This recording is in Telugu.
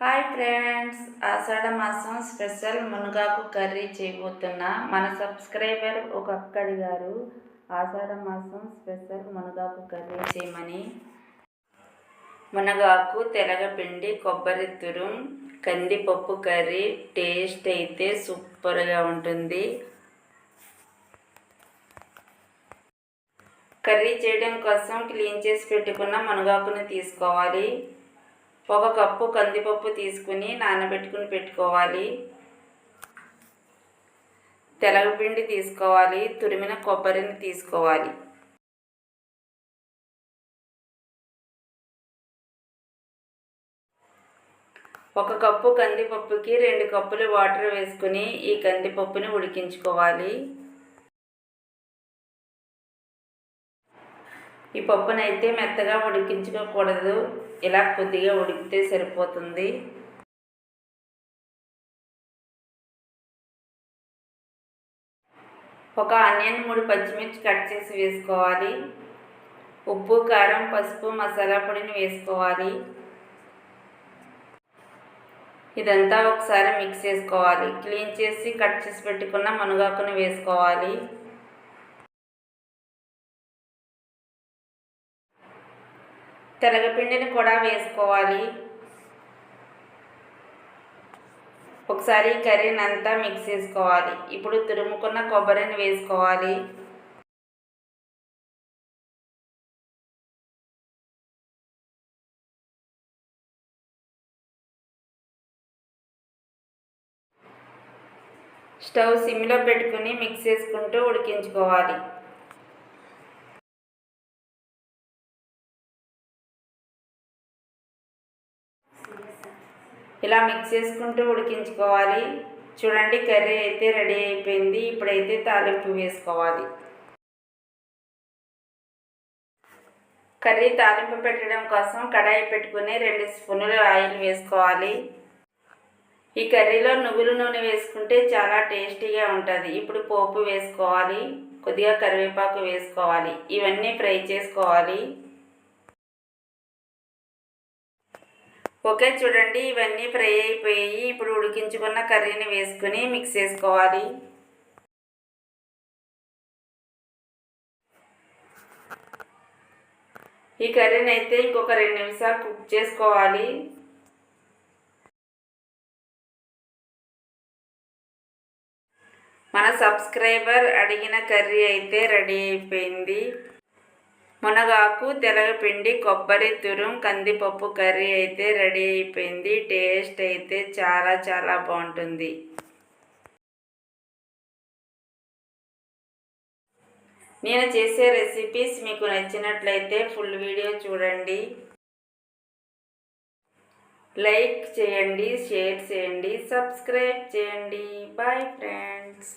హాయ్ ఫ్రెండ్స్, ఆషాఢ మాసం స్పెషల్ మునగాకు కర్రీ చేయబోతున్నా. మన సబ్స్క్రైబర్ ఒక అక్క అడిగారు ఆషాఢ మాసం స్పెషల్ మునగాకు కర్రీ చేయమని. మునగాకు, తెలగపిండి, కొబ్బరి తురుం, కందిపప్పు కర్రీ టేస్ట్ అయితే సూపర్గా ఉంటుంది. కర్రీ చేయడం కోసం క్లీన్ చేసి పెట్టుకున్న మునగాకుని తీసుకోవాలి. 1 కప్పు కందిపప్పు తీసుకుని నానబెట్టుకుని పెట్టుకోవాలి. తెలగపిండి తీసుకోవాలి. తురిమిన కొబ్బరిని తీసుకోవాలి. ఒక కప్పు కందిపప్పుకి 2 కప్పులు వాటర్ వేసుకుని ఈ కందిపప్పుని ఉడికించుకోవాలి. ఈ పప్పునైతే మెత్తగా ఉడికించుకోకూడదు, ఇలా కొద్దిగా ఉడికితే సరిపోతుంది. ఒక ఆనియన్, 3 పచ్చిమిర్చి కట్ చేసి వేసుకోవాలి. ఉప్పు, కారం, పసుపు, మసాలా పొడిని వేసుకోవాలి. ఇదంతా ఒకసారి మిక్స్ చేసుకోవాలి. క్లీన్ చేసి కట్ చేసి పెట్టుకున్న మునగాకుని వేసుకోవాలి. తెలగపిండిని కూడా వేసుకోవాలి. ఒకసారి కర్రీని అంతా మిక్స్ చేసుకోవాలి. ఇప్పుడు తురుముకున్న కొబ్బరిని వేసుకోవాలి. స్టవ్ సిమ్లో పెట్టుకుని మిక్స్ చేసుకుంటూ ఉడికించుకోవాలి. ఇలా మిక్స్ చేసుకుంటూ ఉడికించుకోవాలి. చూడండి, కర్రీ అయితే రెడీ అయిపోయింది. ఇప్పుడైతే తాలింపు వేసుకోవాలి. కర్రీ తాలింపు పెట్టడం కోసం కడాయి పెట్టుకుని 2 స్పూన్లు ఆయిల్ వేసుకోవాలి. ఈ కర్రీలో నువ్వుల నూనె వేసుకుంటే చాలా టేస్టీగా ఉంటుంది. ఇప్పుడు పోపు వేసుకోవాలి. కొద్దిగా కరివేపాకు వేసుకోవాలి. ఇవన్నీ ఫ్రై చేసుకోవాలి. ఓకే, చూడండి, ఇవన్నీ ఫ్రై అయిపోయాయి. ఇప్పుడు ఉడికించుకున్న కర్రీని వేసుకుని మిక్స్ చేసుకోవాలి. ఈ కర్రీని అయితే ఇంకొక 2 నిమిషాలు కుక్ చేసుకోవాలి. మన సబ్స్క్రైబర్ అడిగిన కర్రీ అయితే రెడీ అయిపోయింది. మునగాకు, తెలగపిండి, కొబ్బరి తురుం, కందిపప్పు కర్రీ అయితే రెడీ అయిపోయింది. టేస్ట్ అయితే చాలా చాలా బాగుంటుంది. నేను చేసే రెసిపీస్ మీకు నచ్చినట్లయితే ఫుల్ వీడియో చూడండి. లైక్ చేయండి, షేర్ చేయండి, సబ్స్క్రైబ్ చేయండి. Bye friends.